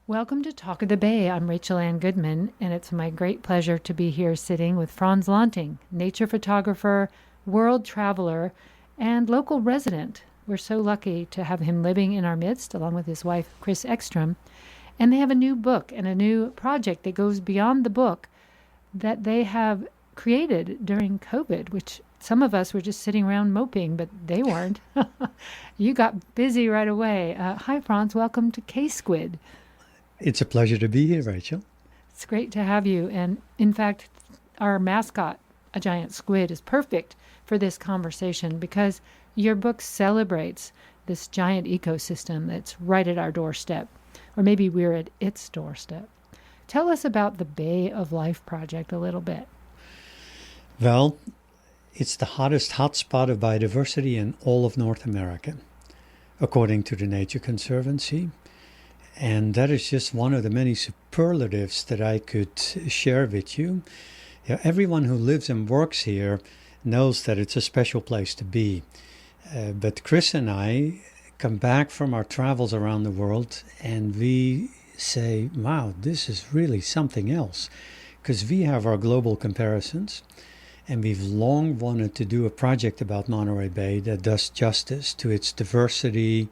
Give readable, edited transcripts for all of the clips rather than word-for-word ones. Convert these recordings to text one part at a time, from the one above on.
Welcome to Talk of the Bay. I'm Rachel Ann Goodman, and it's my great pleasure to be here sitting with Frans Lanting, nature photographer, world traveler, and local resident. We're so lucky to have him living in our midst, along with his wife, Chris Ekstrom. And they have a new book and a new project that goes beyond the book that they have created during COVID, which some of us were just sitting around moping, but they weren't. You got busy right away. Hi, Frans. Welcome to K-Squid. It's a pleasure to be here, Rachel. It's great to have you. And in fact, our mascot, a giant squid, is perfect for this conversation because your book celebrates this giant ecosystem that's right at our doorstep, or maybe we're at its doorstep. Tell us about the Bay of Life project a little bit. Well, it's the hottest hotspot of biodiversity in all of North America, according to the Nature Conservancy. And that is just one of the many superlatives that I could share with you. Everyone who lives and works here knows that it's a special place to be. But Chris and I come back from our travels around the world and we say, wow, this is really something else. Because we have our global comparisons and we've long wanted to do a project about Monterey Bay that does justice to its diversity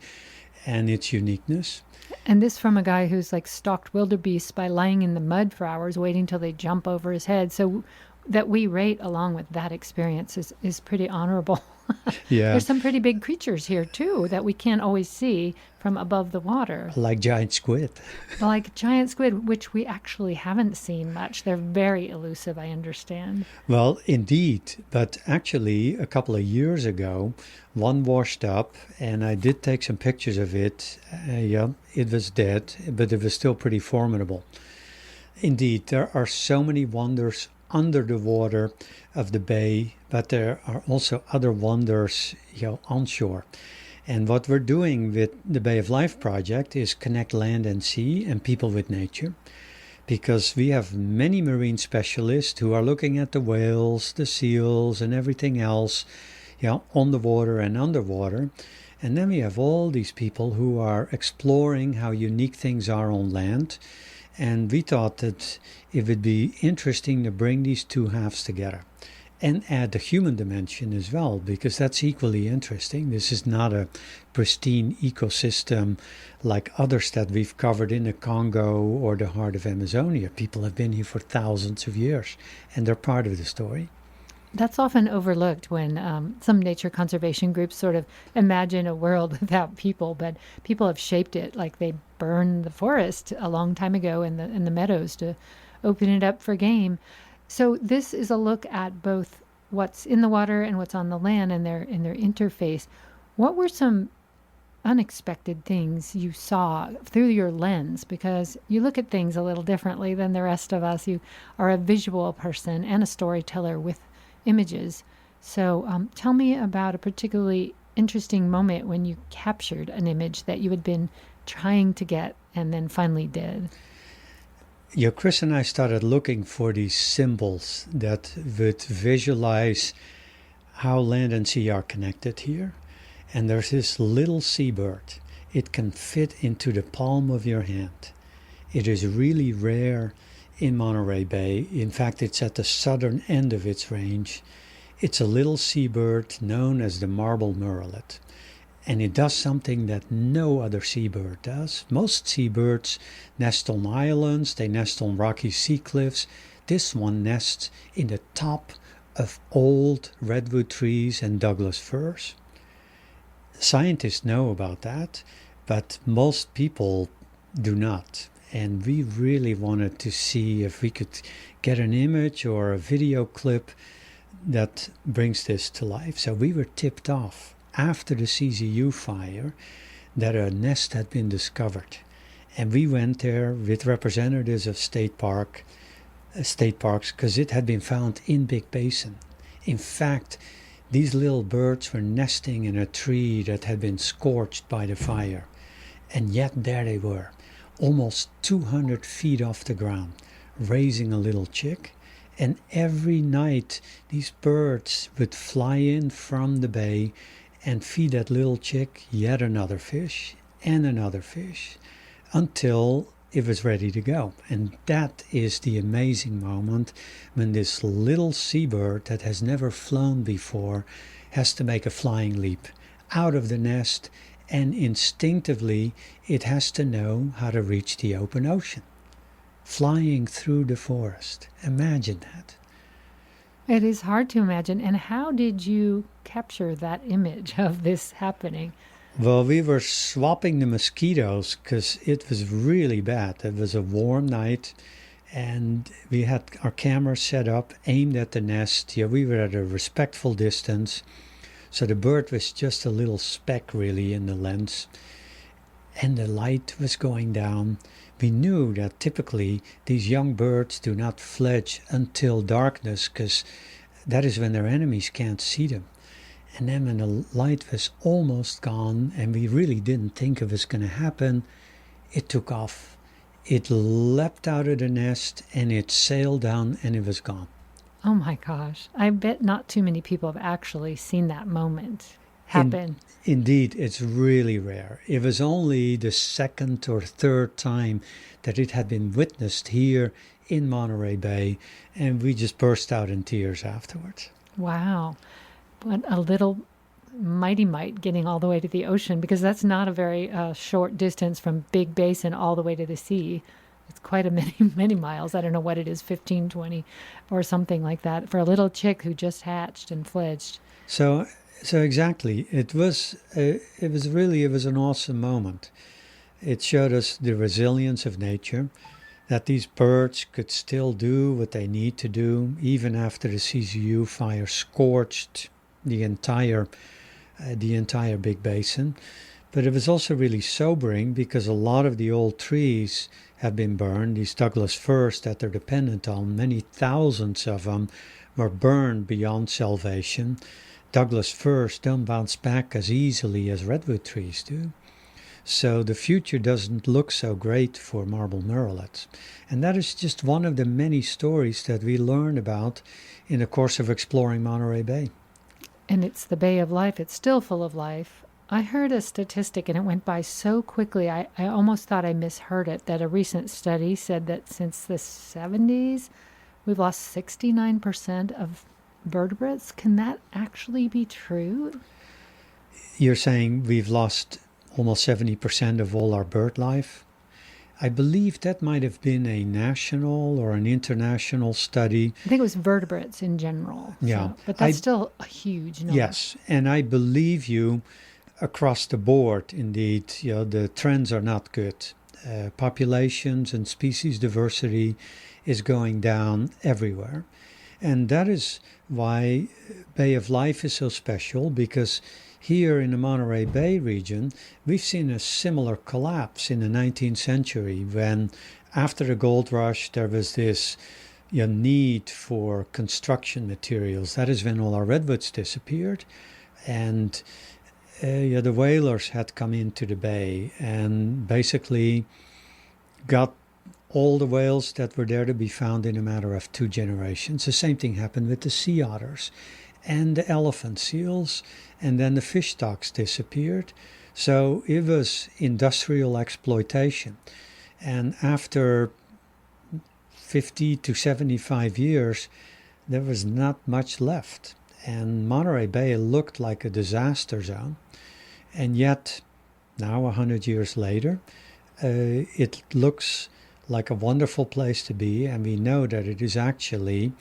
and its uniqueness. And this from a guy who's like stalked wildebeests by lying in the mud for hours, waiting till they jump over his head. So that we rate along with that experience is pretty honorable. Yeah. There's some pretty big creatures here too that we can't always see from above the water. Like giant squid. Like giant squid, which we actually haven't seen much. They're very elusive, I understand. Well, indeed. But actually, a couple of years ago, one washed up and I did take some pictures of it. It was dead, but it was still pretty formidable. Indeed, there are so many wonders under the water of the bay, but there are also other wonders, onshore. And what we're doing with the Bay of Life project is connect land and sea and people with nature, because we have many marine specialists who are looking at the whales, the seals, and everything else, on the water and underwater. And then we have all these people who are exploring how unique things are on land. And we thought that it would be interesting to bring these two halves together and add the human dimension as well, because that's equally interesting. This is not a pristine ecosystem like others that we've covered in the Congo or the heart of Amazonia. People have been here for thousands of years, and they're part of the story. That's often overlooked when some nature conservation groups sort of imagine a world without people, but people have shaped it like they burned the forest a long time ago in the meadows to open it up for game. So this is a look at both what's in the water and what's on the land and their interface. What were some unexpected things you saw through your lens? Because you look at things a little differently than the rest of us. You are a visual person and a storyteller with images. So tell me about a particularly interesting moment when you captured an image that you had been trying to get and then finally did. Chris and I started looking for these symbols that would visualize how land and sea are connected here. And there's this little seabird. It can fit into the palm of your hand. It is really rare in Monterey Bay. In fact, it's at the southern end of its range. It's a little seabird known as the marble murrelet. And it does something that no other seabird does. Most seabirds nest on islands, they nest on rocky sea cliffs. This one nests in the top of old redwood trees and Douglas firs. Scientists know about that, but most people do not. And we really wanted to see if we could get an image or a video clip that brings this to life. So we were tipped off after the CZU fire that a nest had been discovered. And we went there with representatives of state parks because it had been found in Big Basin. In fact, these little birds were nesting in a tree that had been scorched by the fire. And yet there they were, almost 200 feet off the ground, raising a little chick. And every night these birds would fly in from the bay and feed that little chick yet another fish and another fish, until it was ready to go. And that is the amazing moment when this little seabird that has never flown before has to make a flying leap out of the nest, and instinctively it has to know how to reach the open ocean, flying through the forest. Imagine that. It is hard to imagine. And how did you capture that image of this happening? Well, we were swapping the mosquitoes because it was really bad. It was a warm night, and we had our camera set up, aimed at the nest. Yeah, we were at a respectful distance, so the bird was just a little speck really in the lens, and the light was going down. We knew that typically these young birds do not fledge until darkness, because that is when their enemies can't see them. And then when the light was almost gone and we really didn't think it was going to happen, it took off. It leapt out of the nest and it sailed down and it was gone. Oh my gosh. I bet not too many people have actually seen that moment In, happen. Indeed, it's really rare. It was only the second or third time that it had been witnessed here in Monterey Bay, and we just burst out in tears afterwards. Wow. But a little mighty mite getting all the way to the ocean, because that's not a very short distance from Big Basin all the way to the sea. It's quite a many, many miles. I don't know what it is, 15, 20 or something like that for a little chick who just hatched and fledged. So exactly, it was an awesome moment. It showed us the resilience of nature, that these birds could still do what they need to do even after the CCU fire scorched the entire Big Basin. But it was also really sobering because a lot of the old trees have been burned. These Douglas firs that they're dependent on, many thousands of them were burned beyond salvation. Douglas firs don't bounce back as easily as redwood trees do. So the future doesn't look so great for marble murrelets. And that is just one of the many stories that we learned about in the course of exploring Monterey Bay. And it's the Bay of Life. It's still full of life. I heard a statistic and it went by so quickly, I almost thought I misheard it, that a recent study said that since the 70s, we've lost 69% of vertebrates. Can that actually be true? You're saying we've lost almost 70% of all our bird life? I believe that might have been a national or an international study. I think it was vertebrates in general. Yeah. So, but that's still a huge number. Yes, and I believe you across the board, indeed, the trends are not good. Populations and species diversity is going down everywhere. And that is why Bay of Life is so special, because here in the Monterey Bay region, we've seen a similar collapse in the 19th century when, after the gold rush, there was this need for construction materials. That is when all our redwoods disappeared. And the whalers had come into the bay and basically got all the whales that were there to be found in a matter of 2 generations. The same thing happened with the sea otters and the elephant seals, and then the fish stocks disappeared. So it was industrial exploitation. And after 50 to 75 years, there was not much left. And Monterey Bay looked like a disaster zone. And yet, now 100 years later, it looks like a wonderful place to be, and we know that it is actually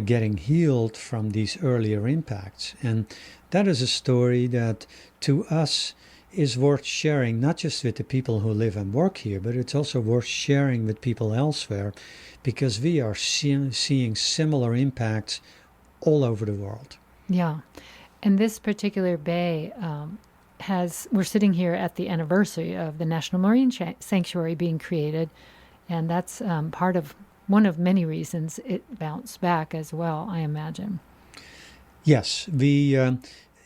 getting healed from these earlier impacts. And that is a story that to us is worth sharing, not just with the people who live and work here, but it's also worth sharing with people elsewhere, because we are seeing similar impacts all over the world. Yeah. And this particular bay we're sitting here at the anniversary of the National Marine Sanctuary being created. And that's one of many reasons it bounced back as well, I imagine. Yes, we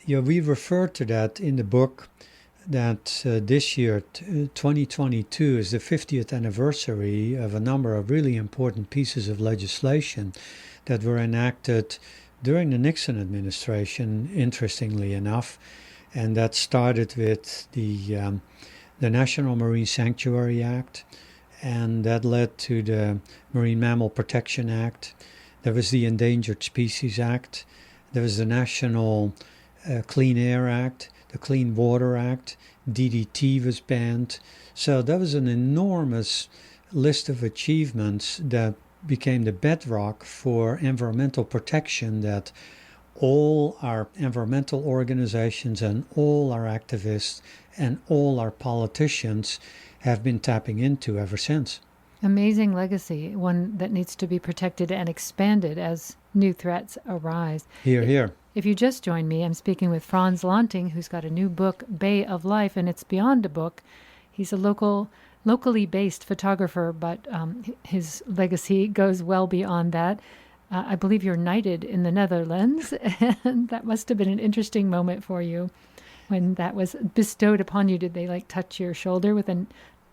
refer to that in the book, that this year, 2022, is the 50th anniversary of a number of really important pieces of legislation that were enacted during the Nixon administration, interestingly enough. And that started with the National Marine Sanctuary Act. and that led to the Marine Mammal Protection Act. There was the Endangered Species Act. There was the National Clean Air Act, the Clean Water Act. DDT was banned. So that was an enormous list of achievements that became the bedrock for environmental protection that all our environmental organizations and all our activists and all our politicians have been tapping into ever since. Amazing legacy, one that needs to be protected and expanded as new threats arise. Here, here. If you just joined me, I'm speaking with Frans Lanting, who's got a new book, Bay of Life, and it's beyond a book. He's a locally based photographer, but his legacy goes well beyond that. I believe you're knighted in the Netherlands, and that must have been an interesting moment for you when that was bestowed upon you. Did they like touch your shoulder with a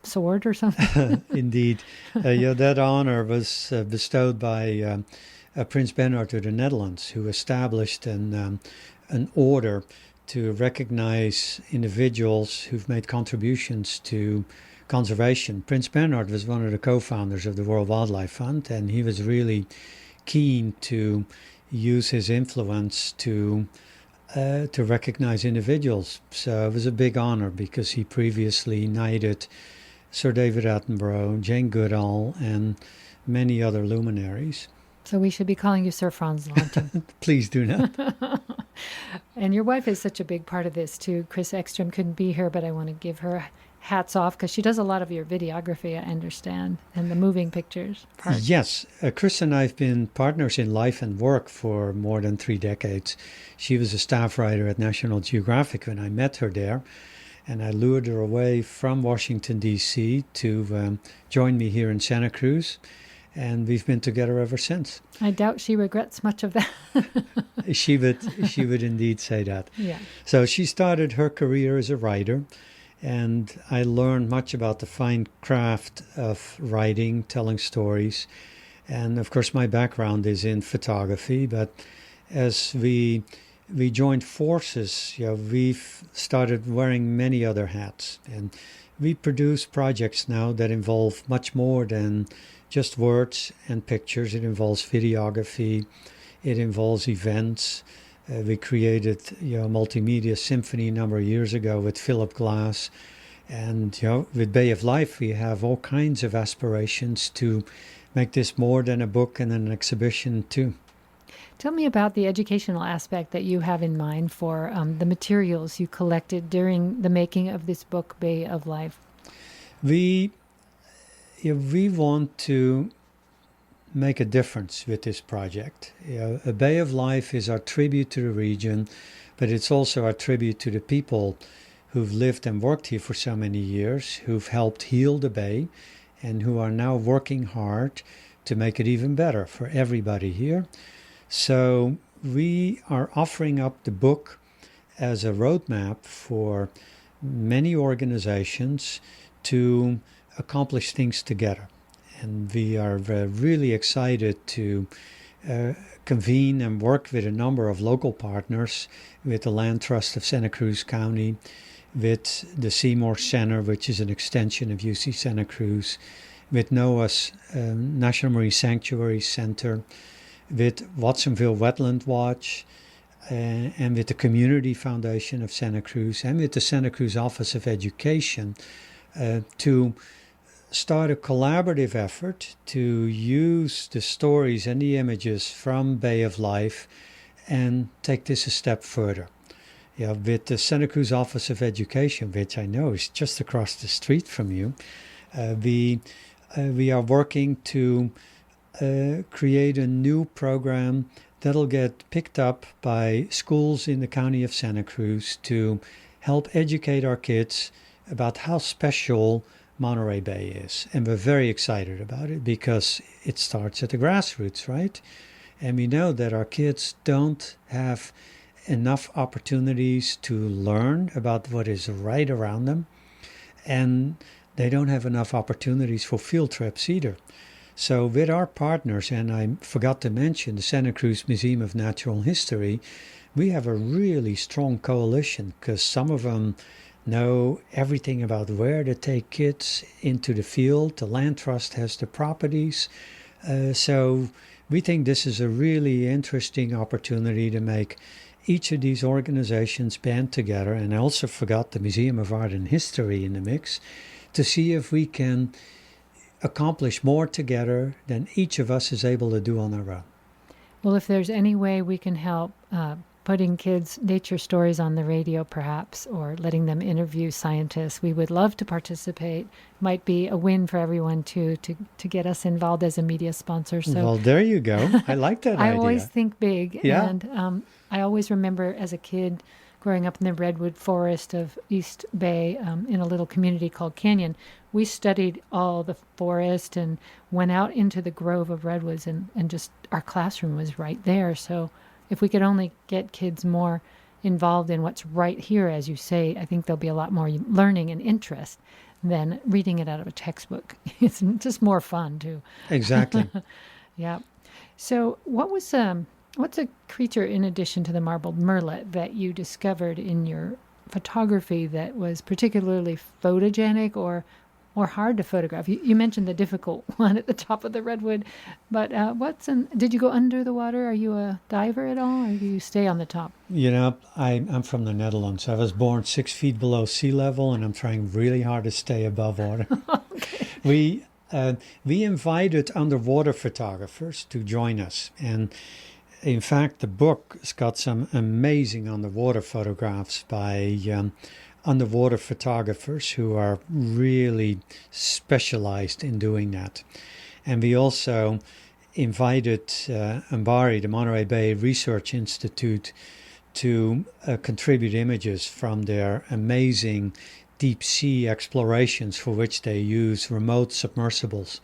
sword or something? Indeed. That honor was bestowed by Prince Bernhard of the Netherlands, who established an order to recognize individuals who've made contributions to conservation. Prince Bernhard was one of the co-founders of the World Wildlife Fund, and he was really keen to use his influence to recognize individuals. So it was a big honor because he previously knighted Sir David Attenborough, Jane Goodall, and many other luminaries. So we should be calling you Sir Frans Lanting. Please do not. And your wife is such a big part of this too. Chris Ekstrom couldn't be here, but I want to give her hats off because she does a lot of your videography, I understand, and the moving pictures part. Yes. Chris and I have been partners in life and work for more than 3 decades. She was a staff writer at National Geographic when I met her there, and I lured her away from Washington, D.C. to join me here in Santa Cruz, and we've been together ever since. I doubt she regrets much of that. She would indeed say that. Yeah. So she started her career as a writer, and I learned much about the fine craft of writing, telling stories. And of course, my background is in photography, but as we joined forces, we've started wearing many other hats. And we produce projects now that involve much more than just words and pictures. It involves videography. It involves events. We created a multimedia symphony a number of years ago with Philip Glass. And with Bay of Life, we have all kinds of aspirations to make this more than a book and an exhibition too. Tell me about the educational aspect that you have in mind for the materials you collected during the making of this book, Bay of Life. We want to make a difference with this project. A Bay of Life is our tribute to the region, but it's also our tribute to the people who've lived and worked here for so many years, who've helped heal the bay, and who are now working hard to make it even better for everybody here. So we are offering up the book as a roadmap for many organizations to accomplish things together. And we are really excited to convene and work with a number of local partners, with the Land Trust of Santa Cruz County, with the Seymour Center, which is an extension of UC Santa Cruz, with NOAA's National Marine Sanctuary Center, with Watsonville Wetland Watch, and with the Community Foundation of Santa Cruz, and with the Santa Cruz Office of Education, to start a collaborative effort to use the stories and the images from Bay of Life and take this a step further. With the Santa Cruz Office of Education, which I know is just across the street from you, we are working to create a new program that'll get picked up by schools in the county of Santa Cruz to help educate our kids about how special Monterey Bay is. And we're very excited about it because it starts at the grassroots, right? And we know that our kids don't have enough opportunities to learn about what is right around them. And they don't have enough opportunities for field trips either. So with our partners, and I forgot to mention the Santa Cruz Museum of Natural History, we have a really strong coalition because some of them, know everything about where to take kids into the field. The land trust has the properties. So we think this is a really interesting opportunity to make each of these organizations band together. And I also forgot the Museum of Art and History in the mix to see if we can accomplish more together than each of us is able to do on our own. Well, if there's any way we can help putting kids' nature stories on the radio, perhaps, or letting them interview scientists, we would love to participate. Might be a win for everyone too, to get us involved as a media sponsor. So Well, there you go. I like that I idea. always think big, Yeah. and I always remember as a kid growing up in the redwood forest of East Bay in a little community called Canyon. We studied all the forest and went out into the grove of redwoods, and just our classroom was right there. So if we could only get kids more involved in what's right here, as you say, I think there'll be a lot more learning and interest than reading it out of a textbook. It's just more fun too. Exactly. Yeah. So what's a creature in addition to the marbled murrelet that you discovered in your photography that was particularly photogenic or hard to photograph? You mentioned the difficult one at the top of the redwood, but did you go under the water? Are you a diver at all, or do you stay on the top? You know, I'm from the Netherlands. I was born 6 feet below sea level, and I'm trying really hard to stay above water. Okay. We invited underwater photographers to join us, and in fact, the book has got some amazing underwater photographs by underwater photographers who are really specialized in doing that. And we also invited MBARI, the Monterey Bay Research Institute, to contribute images from their amazing deep sea explorations for which they use remote submersibles.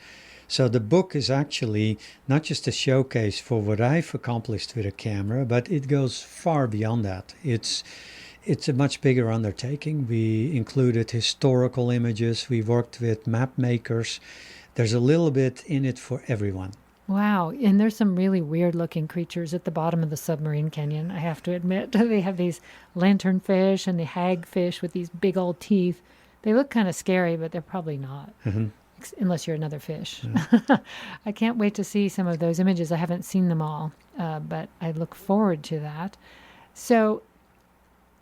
So the book is actually not just a showcase for what I've accomplished with a camera, but it goes far beyond that. It's a much bigger undertaking. We included historical images. We worked with map makers. There's a little bit in it for everyone. Wow. And there's some really weird looking creatures at the bottom of the submarine canyon, I have to admit. They have these lanternfish and the hagfish with these big old teeth. They look kind of scary, but they're probably not. Unless you're another fish. Yeah. I can't wait to see some of those images. I haven't seen them all, but I look forward to that. So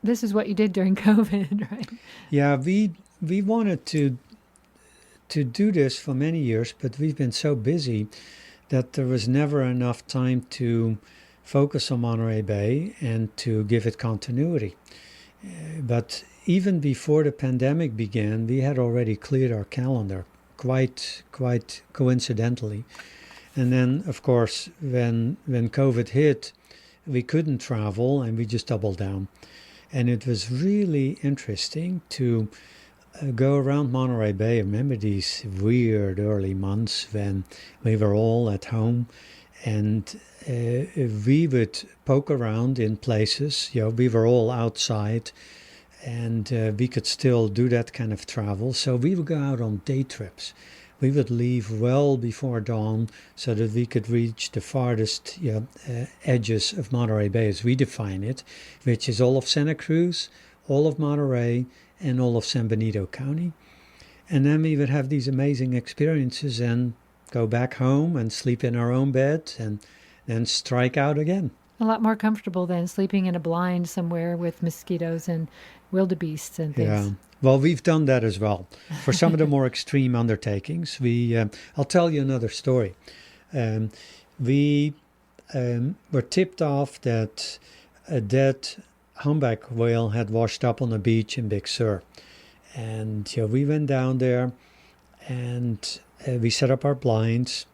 this is what you did during COVID, right? Yeah, we wanted to do this for many years, but we've been so busy that there was never enough time to focus on Monterey Bay and to give it continuity. But even before the pandemic began, we had already cleared our calendar quite coincidentally. And then, of course, when COVID hit, we couldn't travel and we just doubled down. And it was really interesting to go around Monterey Bay. I remember these weird early months when we were all at home, and we would poke around in places. You know, we were all outside, and we could still do that kind of travel. So we would go out on day trips. We would leave well before dawn so that we could reach the farthest edges of Monterey Bay as we define it, which is all of Santa Cruz, all of Monterey, and all of San Benito County. And then we would have these amazing experiences and go back home and sleep in our own bed and then strike out again. A lot more comfortable than sleeping in a blind somewhere with mosquitoes and wildebeests and things. Yeah. Well, we've done that as well. For some of the more extreme undertakings, I'll tell you another story. We were tipped off that a dead humpback whale had washed up on the beach in Big Sur. And we went down there and we set up our blinds.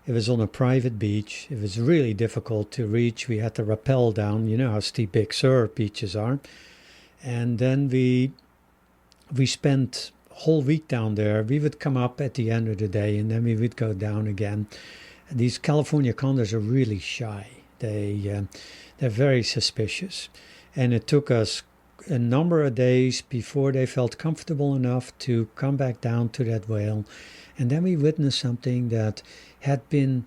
It was on a private beach. It was really difficult to reach. We had to rappel down. You know how steep Big Sur beaches are. And then we spent a whole week down there. We would come up at the end of the day and then we would go down again. These California condors are really shy. They're very suspicious. And it took us a number of days before they felt comfortable enough to come back down to that whale. And then we witnessed something that had been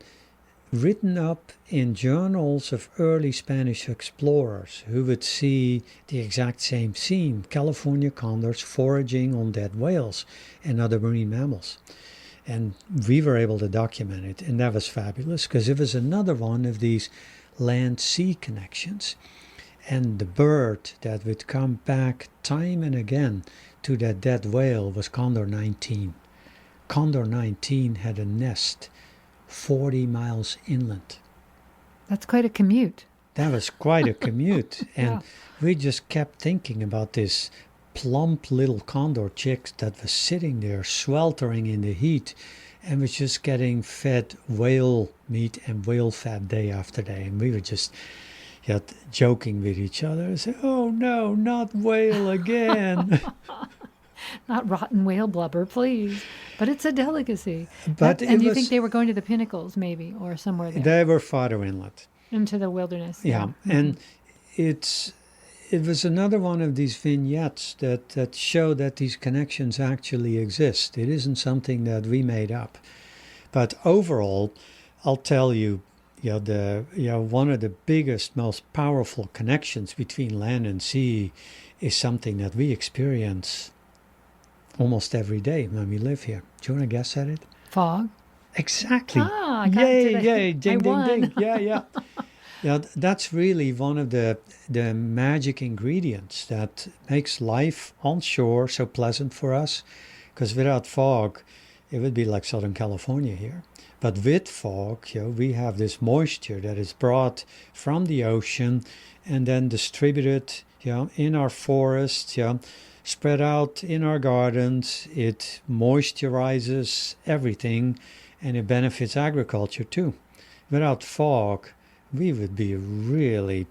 written up in journals of early Spanish explorers who would see the exact same scene: California condors foraging on dead whales and other marine mammals. And we were able to document it, and that was fabulous because it was another one of these land-sea connections. And the bird that would come back time and again to that dead whale was Condor 19. Condor 19 had a nest 40 miles inland. That's quite a commute. That was quite a commute. And Yeah. we just kept thinking about this plump little condor chick that was sitting there sweltering in the heat and was just getting fed whale meat and whale fat day after day. And we were just joking with each other. Say, oh no, not whale again. Not rotten whale blubber, please. But it's a delicacy. But And you think they were going to the pinnacles, maybe, or somewhere there, they were farther inland. into the wilderness? Yeah, and it was another one of these vignettes that show that these connections actually exist. It isn't something that we made up. But overall, I'll tell you, one of the biggest, most powerful connections between land and sea is something that we experience almost every day when we live here. Do you want to guess at it? Fog? Exactly. Ah, I got it. Yay, ding, I ding, won. ding. Yeah. Yeah, that's really one of the magic ingredients that makes life on shore so pleasant for us. Because without fog, it would be like Southern California here. But with fog, we have this moisture that is brought from the ocean and then distributed, in our forests, spread out in our gardens. It moisturizes everything, and it benefits agriculture too. Without fog, we would be really,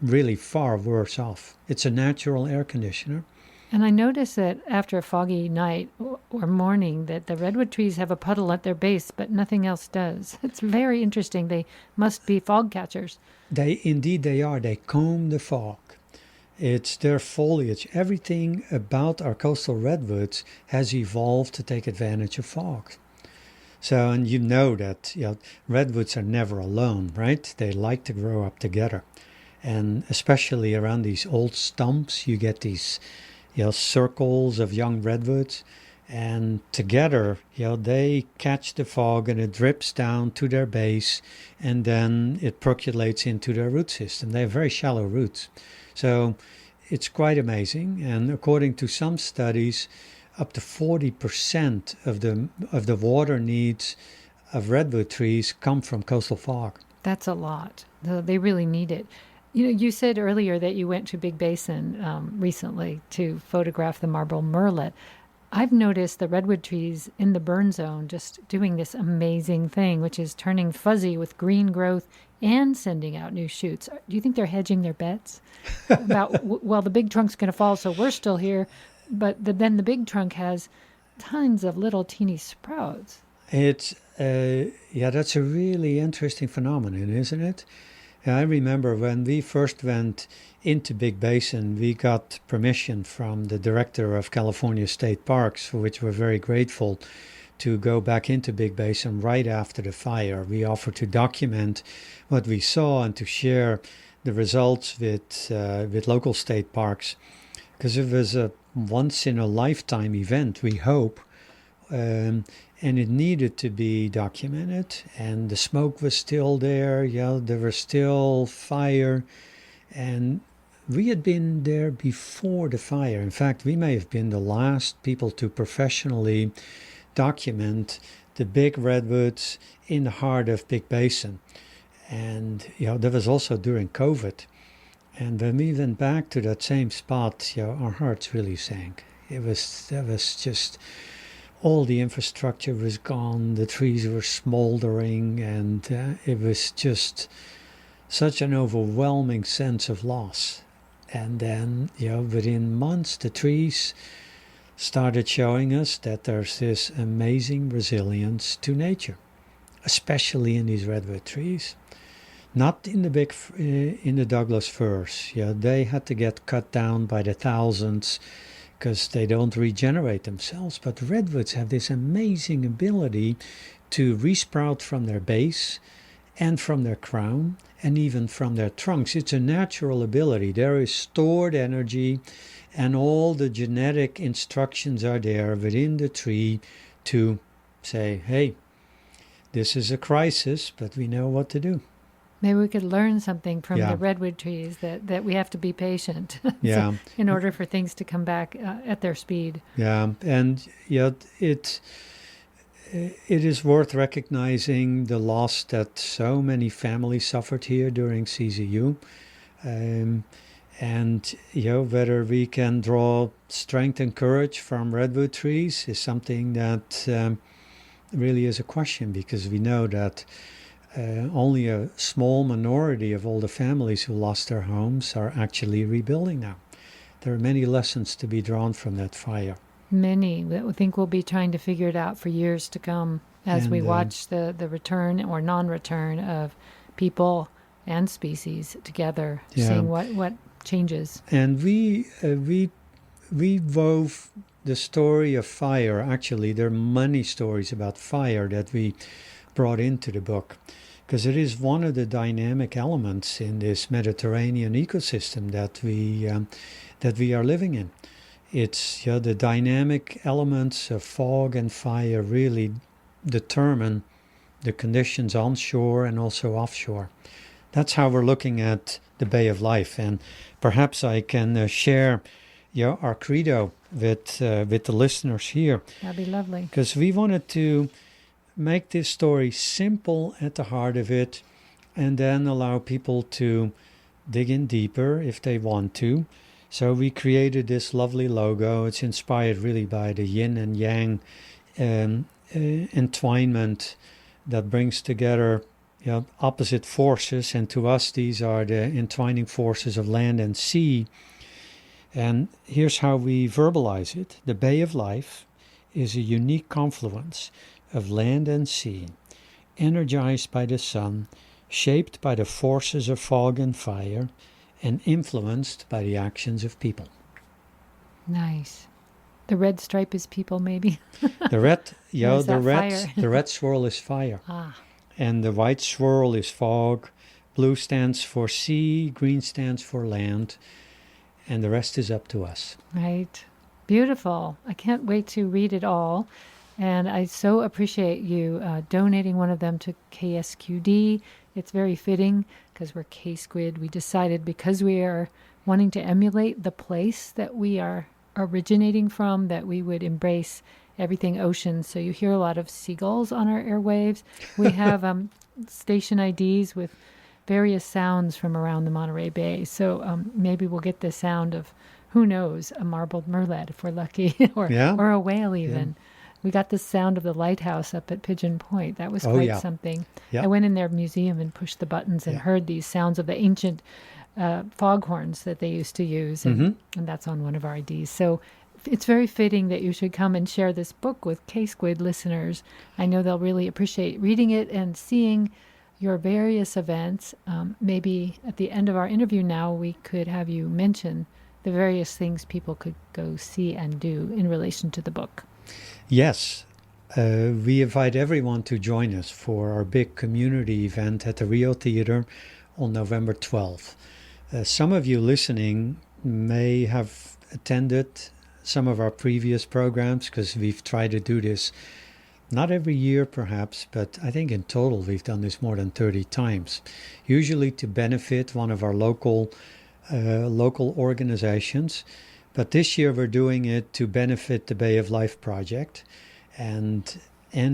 really far worse off. It's a natural air conditioner. And I noticed that after a foggy night or morning that the redwood trees have a puddle at their base, but nothing else does. It's very interesting. They must be fog catchers. Indeed they are. They comb the fog. It's their foliage. Everything about our coastal redwoods has evolved to take advantage of fog. So, and you know that redwoods are never alone, right? They like to grow up together. And especially around these old stumps, you get these circles of young redwoods. And together, they catch the fog and it drips down to their base and then it percolates into their root system. They have very shallow roots. So it's quite amazing. And according to some studies, up to 40% of the water needs of redwood trees come from coastal fog. That's a lot. They really need it. You said earlier that you went to Big Basin recently to photograph the marble murrelet. I've noticed the redwood trees in the burn zone just doing this amazing thing, which is turning fuzzy with green growth and sending out new shoots. Do you think they're hedging their bets? About, well, the big trunk's going to fall, so we're still here. But then the big trunk has tons of little teeny sprouts. It's, that's a really interesting phenomenon, isn't it? I remember when we first went into Big Basin, we got permission from the director of California State Parks, for which we're very grateful, to go back into Big Basin right after the fire. We offered to document what we saw and to share the results with local state parks, because it was a once-in-a-lifetime event, we hope, and it needed to be documented, and the smoke was still there, there was still fire, and we had been there before the fire. In fact, we may have been the last people to professionally document the big redwoods in the heart of Big Basin. And, that was also during COVID. And when we went back to that same spot, our hearts really sank. That was just, all the infrastructure was gone, the trees were smoldering, and it was just such an overwhelming sense of loss. And then, within months, the trees started showing us that there's this amazing resilience to nature, especially in these redwood trees. Not in the Douglas firs. They had to get cut down by the thousands because they don't regenerate themselves. But redwoods have this amazing ability to resprout from their base and from their crown and even from their trunks. It's a natural ability. There is stored energy, and all the genetic instructions are there within the tree to say, hey, this is a crisis, but we know what to do. Maybe we could learn something from Yeah. the redwood trees, that we have to be patient Yeah. in order for things to come back at their speed. Yeah, and yet it is worth recognizing the loss that so many families suffered here during CZU. And whether we can draw strength and courage from redwood trees is something that really is a question, because we know that only a small minority of all the families who lost their homes are actually rebuilding now. There are many lessons to be drawn from that fire. Many. I think we'll be trying to figure it out for years to come as we watch the return or non-return of people and species together, seeing what changes. And we wove the story of fire. Actually, there are many stories about fire that we brought into the book, because it is one of the dynamic elements in this Mediterranean ecosystem that we are living in. It's the dynamic elements of fog and fire really determine the conditions onshore and also offshore. That's how we're looking at the Bay of Life, and perhaps I can share our credo with the listeners here. That'd be lovely. Because we wanted to make this story simple at the heart of it, and then allow people to dig in deeper if they want to. So we created this lovely logo. It's inspired really by the yin and yang entwinement that brings together opposite forces. And to us, these are the entwining forces of land and sea. And here's how we verbalize it. The Bay of Life is a unique confluence of land and sea, energized by the sun, shaped by the forces of fog and fire, and influenced by the actions of people. Nice. The red stripe is people, maybe. The red, fire? The red swirl is fire, and the white swirl is fog. Blue stands for sea, green stands for land, and the rest is up to us. Right. Beautiful. I can't wait to read it all. And I so appreciate you donating one of them to KSQD. It's very fitting because we're K-Squid. We decided, because we are wanting to emulate the place that we are originating from, that we would embrace everything ocean. So you hear a lot of seagulls on our airwaves. We have station IDs with various sounds from around the Monterey Bay. So maybe we'll get the sound of, who knows, a marbled merlet if we're lucky, or a whale even. Yeah. We got the sound of the lighthouse up at Pigeon Point. That was quite something. Yeah. I went in their museum and pushed the buttons and heard these sounds of the ancient foghorns that they used to use. And that's on one of our IDs. So it's very fitting that you should come and share this book with K-Squid listeners. I know they'll really appreciate reading it and seeing your various events. Maybe at the end of our interview now, we could have you mention the various things people could go see and do in relation to the book. Yes, we invite everyone to join us for our big community event at the Rio Theater on November 12th. Some of you listening may have attended some of our previous programs, because we've tried to do this not every year perhaps, but I think in total we've done this more than 30 times, usually to benefit one of our local organizations. But this year we're doing it to benefit the Bay of Life project, and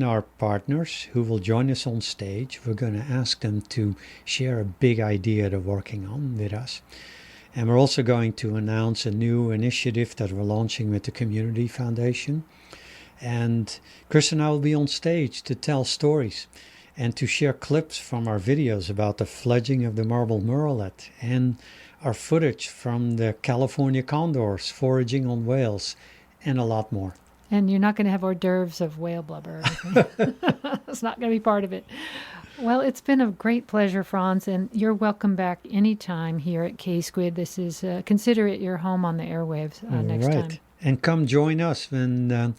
our partners who will join us on stage. We're going to ask them to share a big idea they're working on with us. And we're also going to announce a new initiative that we're launching with the Community Foundation. And Chris and I will be on stage to tell stories and to share clips from our videos about the fledging of the marbled murrelet, and our footage from the California condors foraging on whales, and a lot more. And you're not going to have hors d'oeuvres of whale blubber. It's not going to be part of it. Well, it's been a great pleasure, Frans, and you're welcome back anytime here at K-Squid. This is, consider it your home on the airwaves next time. And come join us when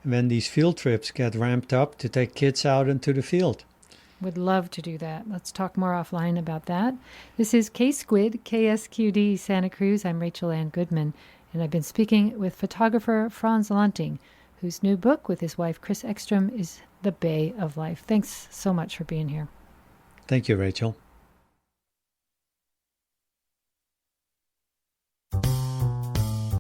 when these field trips get ramped up to take kids out into the field. Would love to do that. Let's talk more offline about that. This is K-Squid, KSQD Santa Cruz. I'm Rachel Ann Goodman, and I've been speaking with photographer Frans Lanting, whose new book with his wife Chris Ekstrom is The Bay of Life. Thanks so much for being here. Thank you, Rachel.